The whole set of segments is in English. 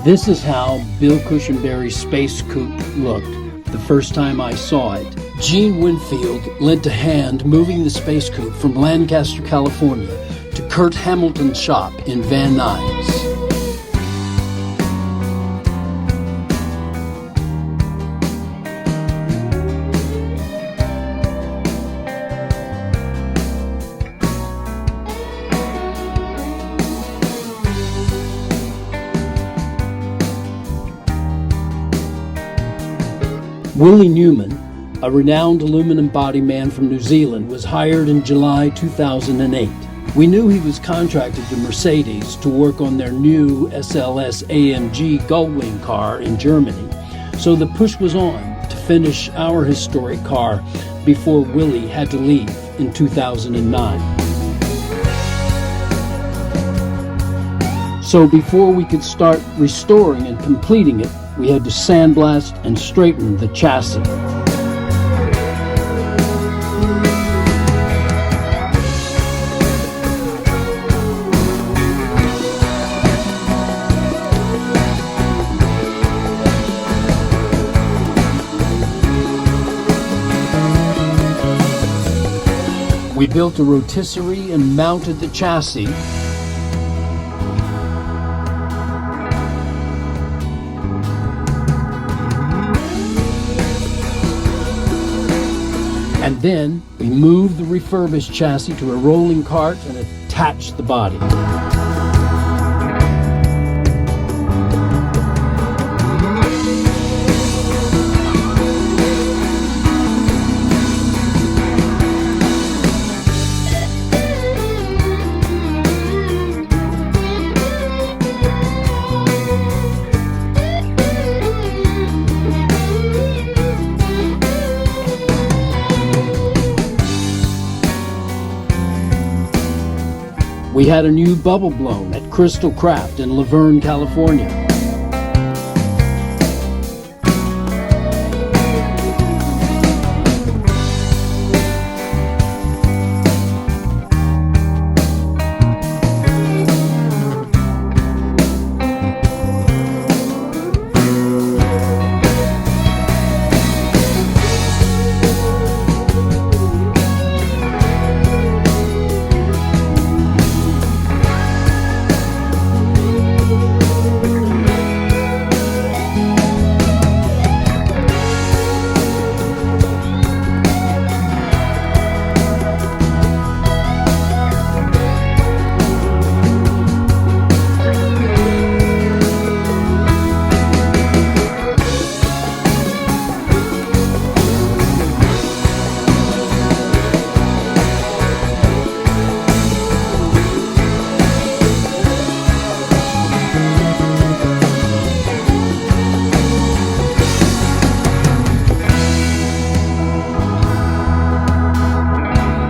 This is how Bill Cushenbery's Space Coupe looked the first time I saw it. Gene Winfield lent a hand moving the Space Coupe from Lancaster, California to Kurt Hamilton's shop in Van Nuys. Willie Newman, a renowned aluminum body man from New Zealand, was hired in July 2008. We knew he was contracted to Mercedes to work on their new SLS AMG Gullwing car in Germany, so the push was on to finish our historic car before Willie had to leave in 2009. So before we could start restoring and completing it, we had to sandblast and straighten the chassis. We built a rotisserie and mounted the chassis. And then we moved the refurbished chassis to a rolling cart and attached the body. We had a new bubble blown at Crystal Craft in Laverne, California.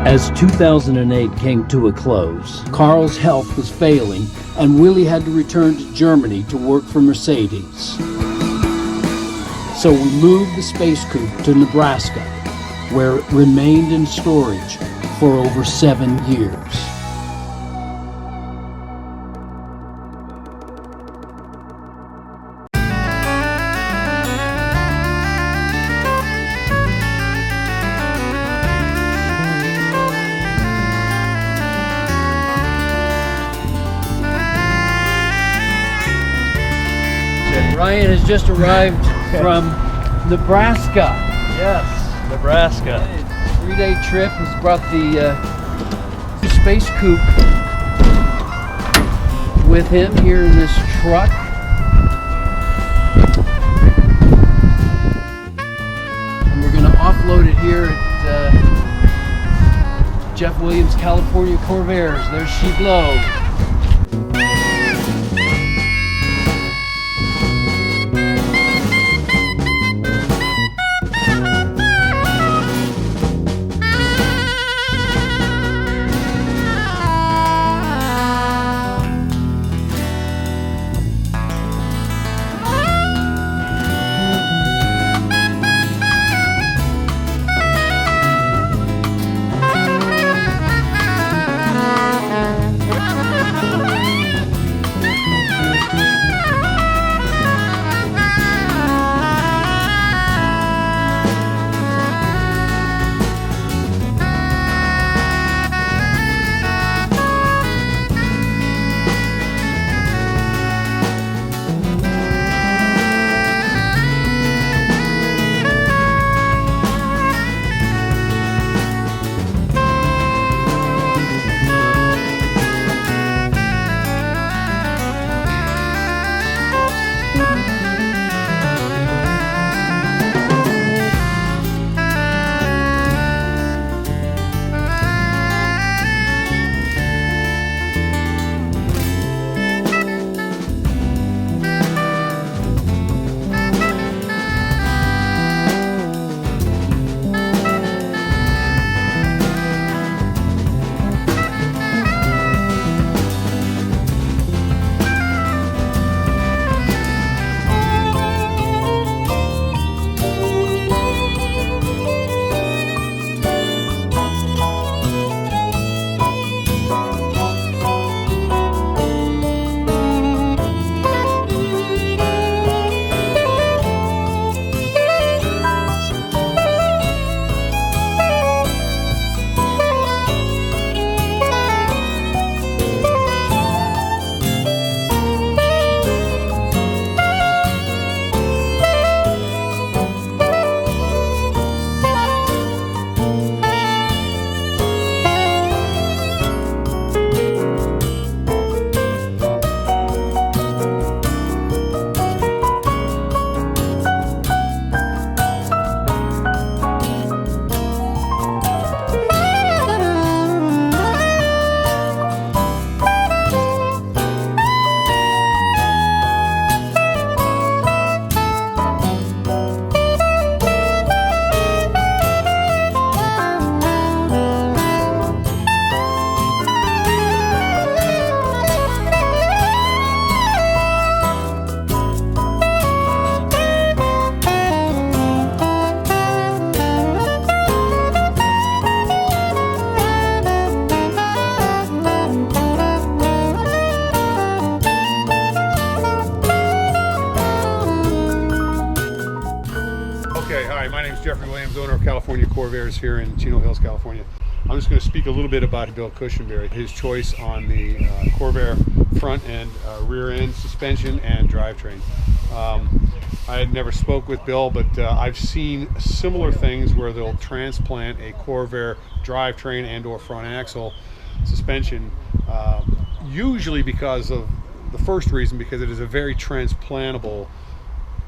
As 2008 came to a close, Carl's health was failing and Willie had to return to Germany to work for Mercedes. So we moved the Space Coupe to Nebraska, where it remained in storage for over 7 years. Ryan has just arrived from Nebraska. Yes, Nebraska. 3-day trip has brought the Space Coupe with him here in this truck. And we're going to offload it here at Jeff Williams California Corvairs. There's She Blow. Corvairs here in Chino Hills, California. I'm just going to speak a little bit about Bill Cushenbery, his choice on the Corvair front and rear end suspension and drivetrain. I had never spoke with Bill, but I've seen similar things where they'll transplant a Corvair drivetrain and or front axle suspension, usually because of the first reason, because it is a very transplantable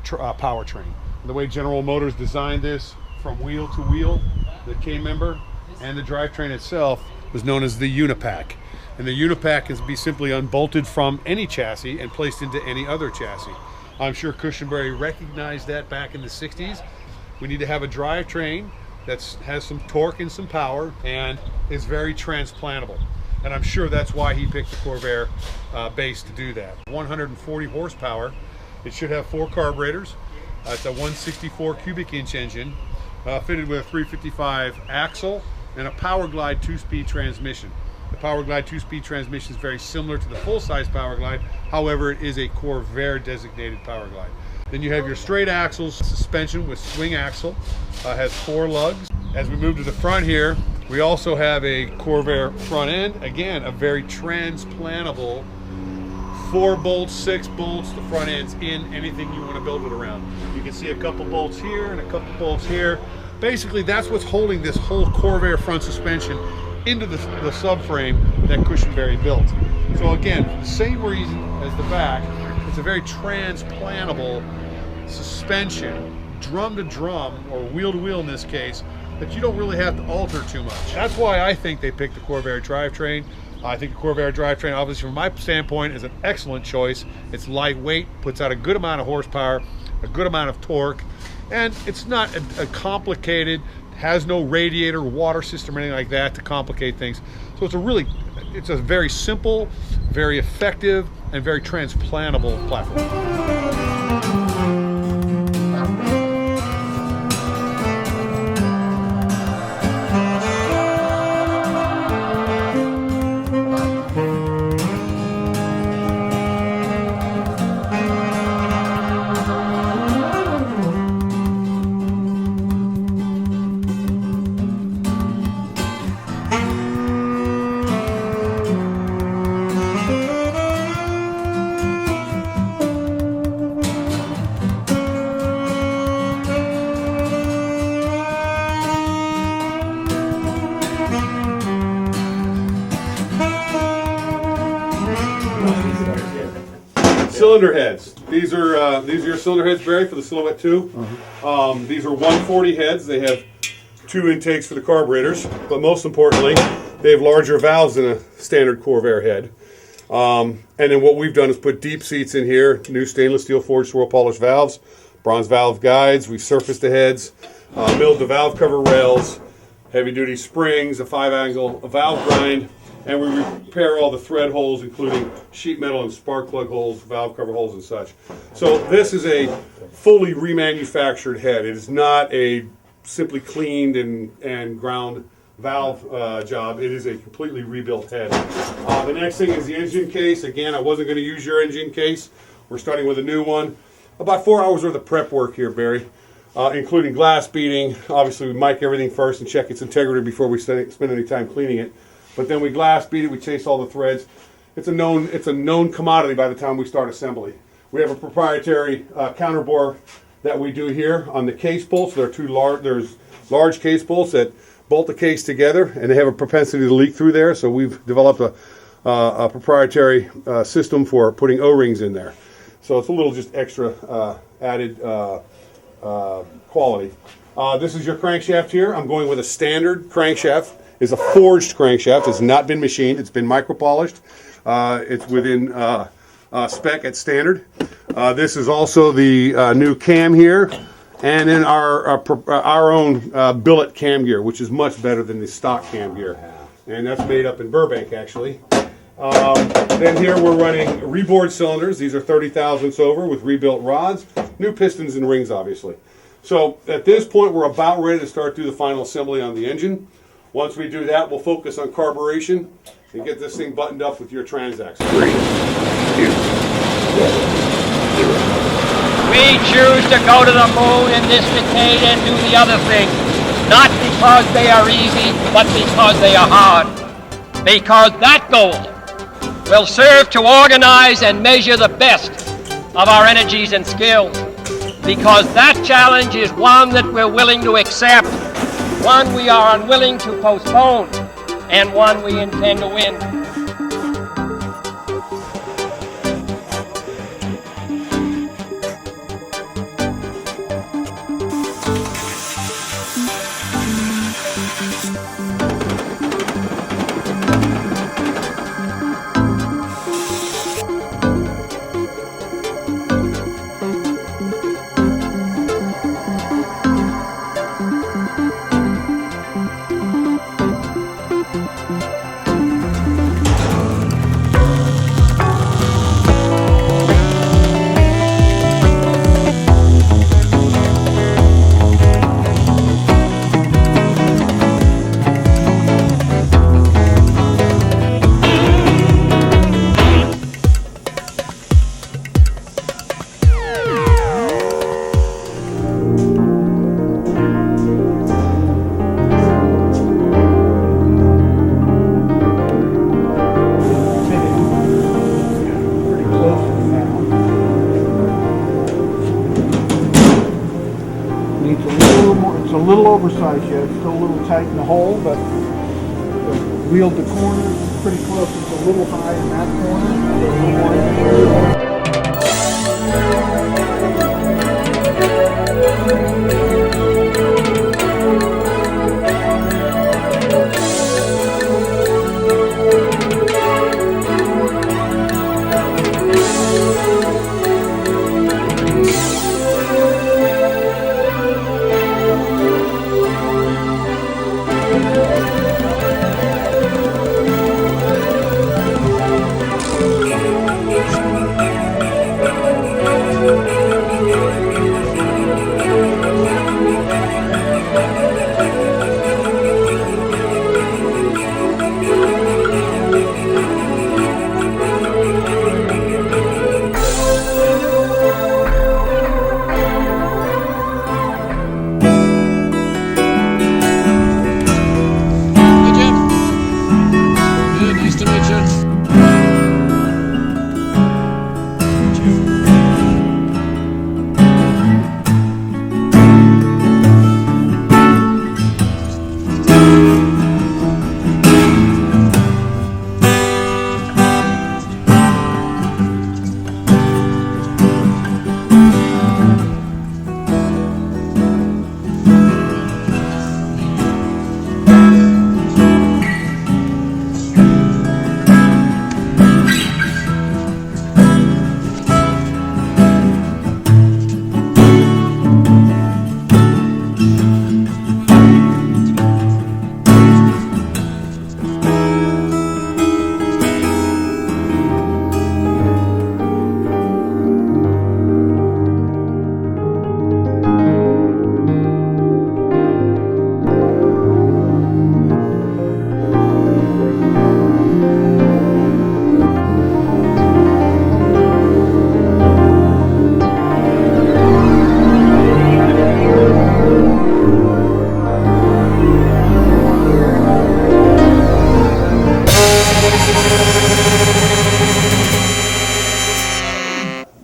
powertrain. The way General Motors designed this from wheel to wheel, the K-member and the drivetrain itself was known as the Unipack. And the Unipack can be simply unbolted from any chassis and placed into any other chassis. I'm sure Cushenbery recognized that back in the 60s. We need to have a drivetrain that has some torque and some power and is very transplantable. And I'm sure that's why he picked the Corvair base to do that. 140 horsepower. It should have 4 carburetors. It's a 164 cubic inch engine fitted with a 355 axle and a Powerglide 2-speed transmission. The Powerglide 2-speed transmission is very similar to the full-size Powerglide. However, it is a Corvair designated Powerglide. Then you have your straight axles suspension with swing axle. Has 4 lugs. As we move to the front here, we also have a Corvair front end. Again, a very transplantable 4 bolts, 6 bolts. The front end's in anything you want to build it around. You can see a couple bolts here and a couple bolts here. Basically, that's what's holding this whole Corvair front suspension into the subframe that Cushenbery built. So again, for the same reason as the back, it's a very transplantable suspension, drum to drum, or wheel to wheel in this case, that you don't really have to alter too much. That's why I think they picked the Corvair drivetrain. I think the Corvair drivetrain, obviously from my standpoint, is an excellent choice. It's lightweight, puts out a good amount of horsepower, a good amount of torque, and it's not a complicated, has no radiator, water system, or anything like that to complicate things. So it's a very simple, very effective, and very transplantable platform. Cylinder heads. These are your cylinder heads, Barry, for the Silhouette 2. These are 140 heads. They have 2 intakes for the carburetors, but most importantly, they have larger valves than a standard Corvair head. And then what we've done is put deep seats in here, new stainless steel forged swirl polished valves, bronze valve guides. We've surfaced the heads, milled the valve cover rails, heavy duty springs, a 5-angle valve grind, and we repair all the thread holes, including sheet metal and spark plug holes, valve cover holes, and such. So this is a fully remanufactured head. It is not a simply cleaned and ground valve job. It is a completely rebuilt head. The next thing is the engine case. Again, I wasn't going to use your engine case. We're starting with a new one. About 4 hours worth of prep work here, Barry, including glass beating. Obviously, we mic everything first and check its integrity before we spend any time cleaning it. But then we glass beat it, we chase all the threads. It's a known commodity by the time we start assembly. We have a proprietary counterbore that we do here on the case bolts. There's large case bolts that bolt the case together, and they have a propensity to leak through there. So we've developed a proprietary system for putting O-rings in there. So it's a little just extra added quality. This is your crankshaft here. I'm going with a standard crankshaft. It's a forged crankshaft. It's not been machined. It's been micro-polished. It's within spec at standard. This is also the new cam here, and then our own billet cam gear, which is much better than the stock cam gear. And that's made up in Burbank, actually. Then here we're running reboard cylinders. These are 30 thousandths over with rebuilt rods, new pistons and rings, obviously. So at this point, we're about ready to start through the final assembly on the engine. Once we do that, we'll focus on carburation and get this thing buttoned up with your transacts. 3, 2, 1, 0. We choose to go to the moon in this decade and do the other thing, not because they are easy, but because they are hard. Because that goal will serve to organize and measure the best of our energies and skills. Because that challenge is one that we're willing to accept, one we are unwilling to postpone, and one we intend to win. It's a little oversized yet. It's still a little tight in the hole, but wheeled the corners. It's pretty close. It's a little high in that corner. A little more in here.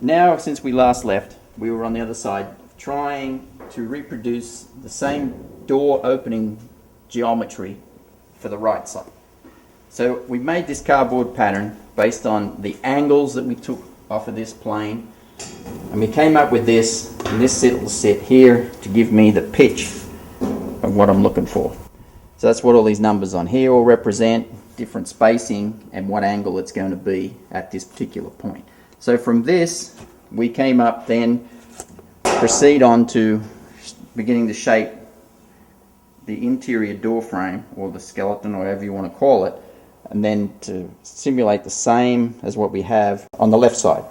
Now, since we last left, we were on the other side trying to reproduce the same door opening geometry for the right side. So we made this cardboard pattern based on the angles that we took off of this plane, and we came up with this, and this will sit here to give me the pitch of what I'm looking for. So that's what all these numbers on here will represent, different spacing and what angle it's going to be at this particular point. So from this, we came up then, proceed on to beginning to shape the interior door frame, or the skeleton, or whatever you want to call it, and then to simulate the same as what we have on the left side.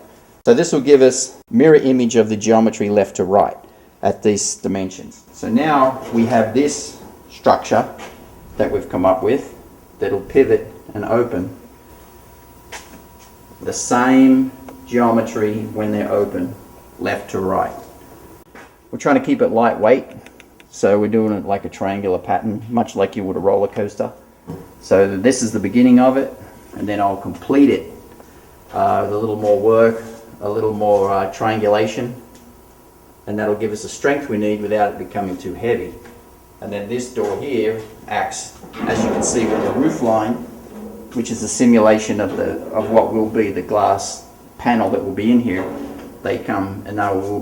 So this will give us mirror image of the geometry left to right at these dimensions. So now we have this structure that we've come up with that'll pivot and open the same geometry when they're open, left to right. We're trying to keep it lightweight, So we're doing it like a triangular pattern, much like you would a roller coaster. So this is the beginning of it, and then I'll complete it with a little more work, a little more triangulation, and that'll give us the strength we need without it becoming too heavy. And then this door here acts, as you can see, with the roof line, which is a simulation of what will be the glass panel that will be in here. They come and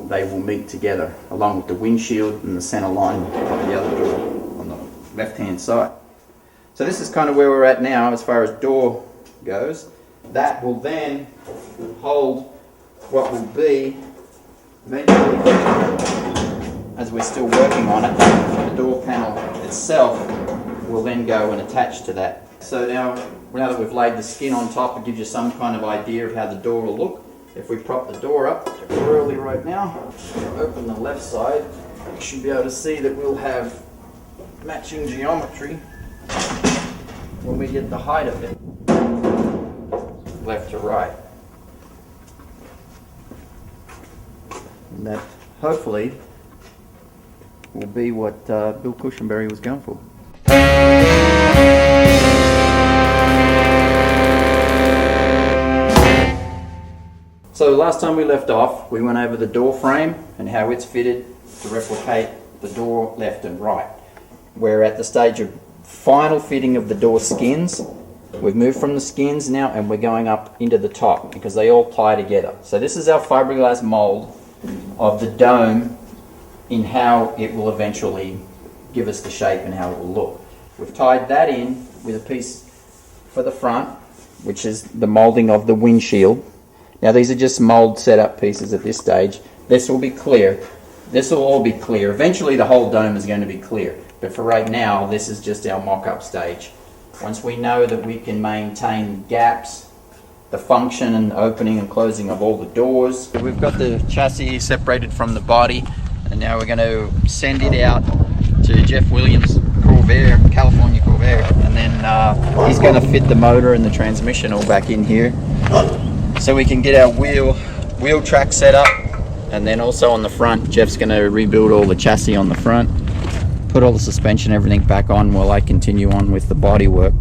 they will meet together along with the windshield and the center line of the other door on the left hand side. So this is kind of where we're at now as far as door goes. That will then hold what will be eventually, as we're still working on it, the door panel itself will then go and attach to that. So now that we've laid the skin on top, it gives you some kind of idea of how the door will look. If we prop the door up early right now, open the left side, you should be able to see that we'll have matching geometry when we get the height of it, left to right. And that hopefully will be what Bill Cushenbery was going for. So last time we left off, we went over the door frame and how it's fitted to replicate the door left and right. We're at the stage of final fitting of the door skins. We've moved from the skins now and we're going up into the top because they all tie together. So this is our fiberglass mold of the dome in how it will eventually give us the shape and how it will look. We've tied that in with a piece for the front, which is the molding of the windshield. Now these are just mold setup pieces at this stage. This will be clear. This will all be clear. Eventually the whole dome is going to be clear. But for right now, this is just our mock-up stage. Once we know that we can maintain gaps, the function and opening and closing of all the doors. We've got the chassis separated from the body, and now we're going to send it out to Jeff Williams, Corvair, California Corvair, and then he's going to fit the motor and the transmission all back in here. So we can get our wheel track set up, and then also on the front, Jeff's going to rebuild all the chassis on the front, put all the suspension, everything back on while I continue on with the body work.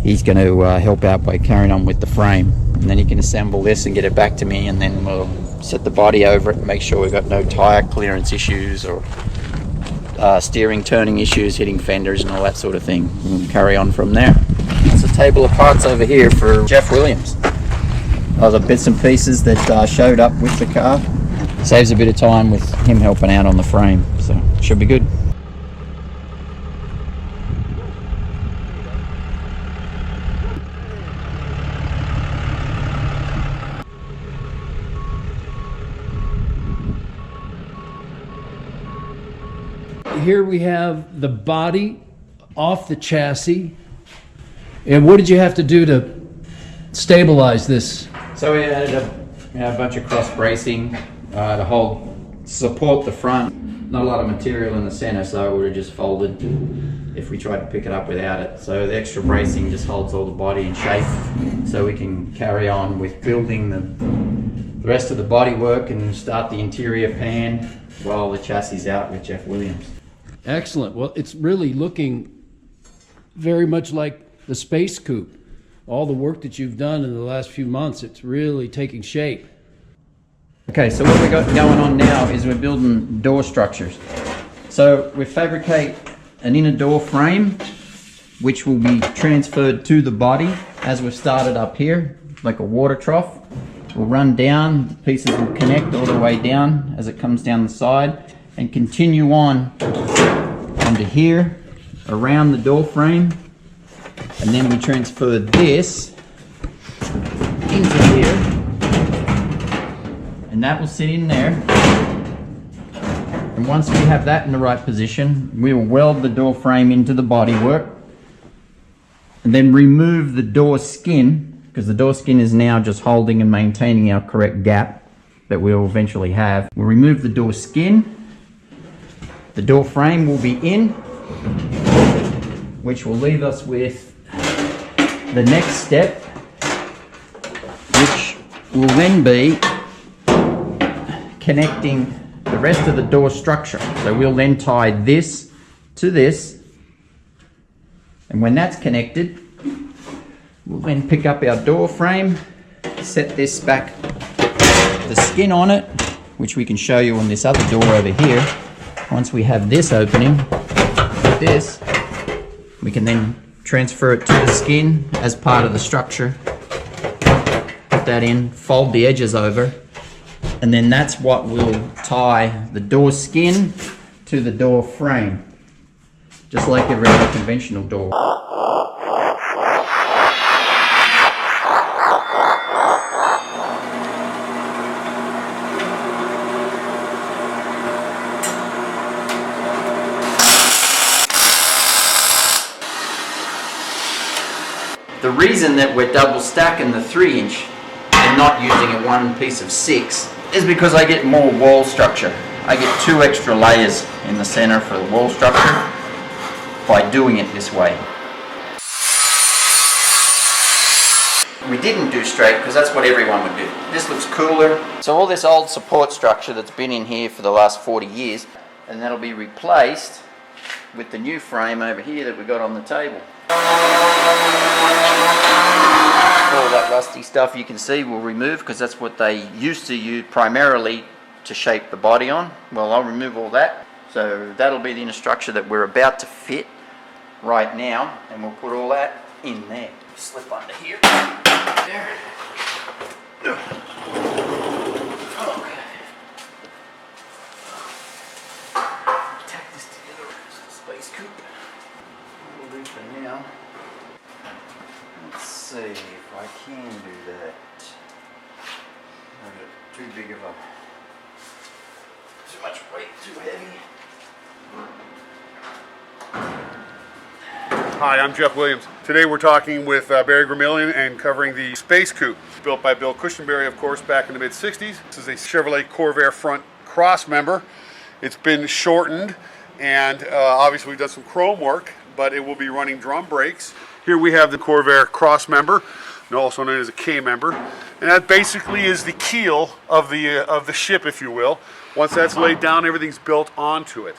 He's going to help out by carrying on with the frame, and then he can assemble this and get it back to me, and then we'll set the body over it and make sure we've got no tire clearance issues or steering, turning issues, hitting fenders and all that sort of thing. We'll carry on from there. There's a table of parts over here for Jeff Williams. Other bits and pieces that showed up with the car. Saves a bit of time with him helping out on the frame, so should be good. Here we have the body off the chassis. And what did you have to do to stabilize this? So we added a bunch of cross bracing to support the front. Not a lot of material in the center, so it would have just folded if we tried to pick it up without it. So the extra bracing just holds all the body in shape, so we can carry on with building the rest of the body work and start the interior pan while the chassis is out with Jeff Williams. Excellent. Well, it's really looking very much like the Space Coupe. All the work that you've done in the last few months, it's really taking shape. Okay, so what we've got going on now is we're building door structures. So we fabricate an inner door frame, which will be transferred to the body as we've started up here, like a water trough. We'll run down, the pieces will connect all the way down as it comes down the side, and continue on onto here, around the door frame, and then we transfer this into here, and that will sit in there. And once we have that in the right position, we will weld the door frame into the bodywork, and then remove the door skin, because the door skin is now just holding and maintaining our correct gap that we'll eventually have. We'll remove the door skin. The door frame will be in, which will leave us with the next step, which will then be connecting the rest of the door structure. So we'll then tie this to this, and when that's connected, we'll then pick up our door frame, set this back, the skin on it, which we can show you on this other door over here. Once we have this opening, like this, we can then transfer it to the skin as part of the structure. Put that in, fold the edges over, and then that's what will tie the door skin to the door frame, just like every other conventional door. The reason that we're double stacking the 3-inch and not using a one piece of 6 is because I get more wall structure. I get 2 extra layers in the center for the wall structure by doing it this way. We didn't do straight because that's what everyone would do. This looks cooler. So all this old support structure that's been in here for the last 40 years, and that'll be replaced with the new frame over here that we got on the table. All that rusty stuff you can see we'll remove because that's what they used to use primarily to shape the body on. Well, I'll remove all that. So that'll be the inner structure that we're about to fit right now, and we'll put all that in there. Slip under here. There. Okay. Tack this together with the Space Coupe. We'll do for now. Let's see if I can do that. Too big of a, too much weight, too heavy. Hi, I'm Jeff Williams. Today we're talking with Barry Gramillion and covering the Space Coupe, built by Bill Cushenbery, of course, back in the mid-60s. This is a Chevrolet Corvair front cross member. It's been shortened, and obviously we've done some chrome work, but it will be running drum brakes. Here we have the Corvair cross member, also known as a K member, and that basically is the keel of the ship, if you will. Once that's laid down, everything's built onto it.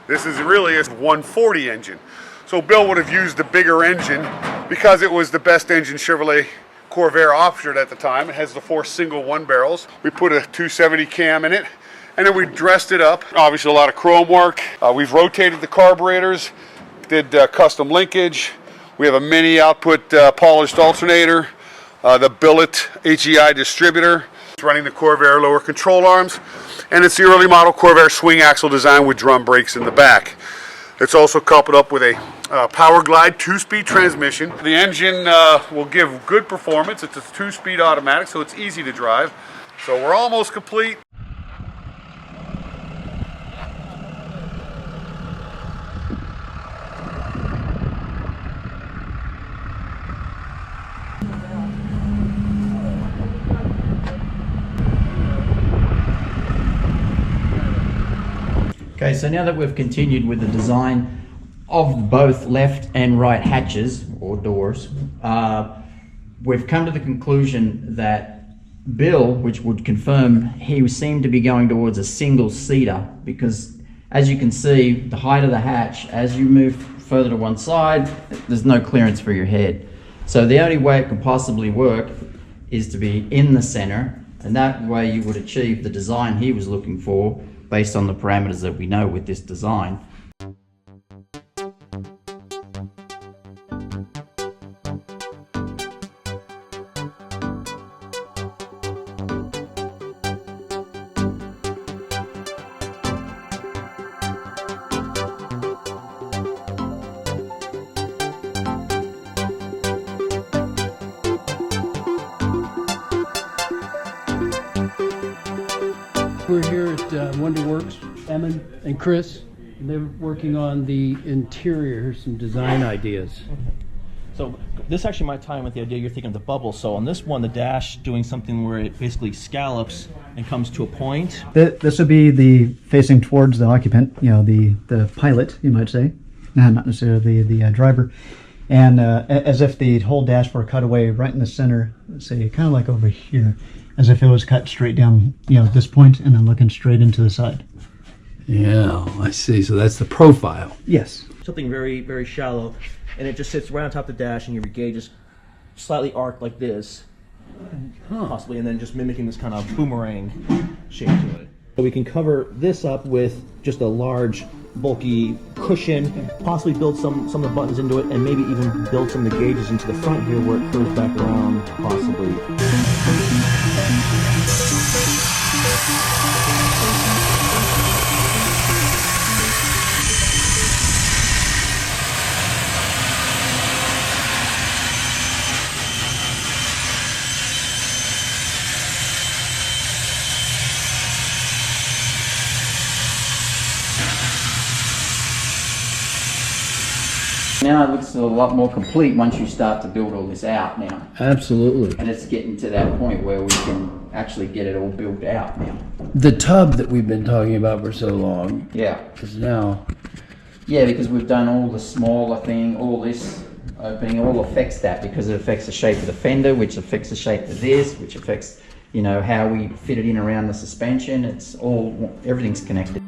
This is really a 140 engine. So Bill would have used the bigger engine because it was the best engine Chevrolet Corvair offered at the time. It has the 4 single 1 barrels. We put a 270 cam in it, and then we dressed it up. Obviously a lot of chrome work. We've rotated the carburetors, did custom linkage. We have a mini output polished alternator, the billet HEI distributor. It's running the Corvair lower control arms, and it's the early model Corvair swing axle design with drum brakes in the back. It's also coupled up with a Power Glide 2-speed transmission. The engine will give good performance. It's a 2-speed automatic, so it's easy to drive. So we're almost complete. Okay, so now that we've continued with the design of both left and right hatches, or doors, we've come to the conclusion that Bill, which would confirm, he seemed to be going towards a single seater, because as you can see, the height of the hatch, as you move further to one side, there's no clearance for your head. So the only way it can possibly work is to be in the center, and that way you would achieve the design he was looking for based on the parameters that we know with this design. We're here at Wonderworks, Emmon and Chris, and they're working on the interior. Here's some design ideas. So this actually might tie in with the idea you're thinking of the bubble. So on this one, the dash doing something where it basically scallops and comes to a point. This would be the facing towards the occupant, you know, the pilot, you might say, not necessarily the driver, and as if the whole dash were cut away right in the center, say kind of like over here, as if it was cut straight down, this point and then looking straight into the side. Yeah, I see. So that's the profile. Yes. Something very, very shallow, and it just sits right on top of the dash, and your gauge is slightly arced like this, possibly, and then just mimicking this kind of boomerang shape to it. So we can cover this up with just a large, bulky cushion, possibly build some of the buttons into it, and maybe even build some of the gauges into the front here where it curves back around, possibly. Now it looks a lot more complete once you start to build all this out now. Absolutely. And it's getting to that point where we can actually get it all built out now. The tub that we've been talking about for so long Yeah. is now. Yeah, because we've done all the smaller thing, all this opening, all affects that because it affects the shape of the fender, which affects the shape of this, which affects, how we fit it in around the suspension. It's all, everything's connected.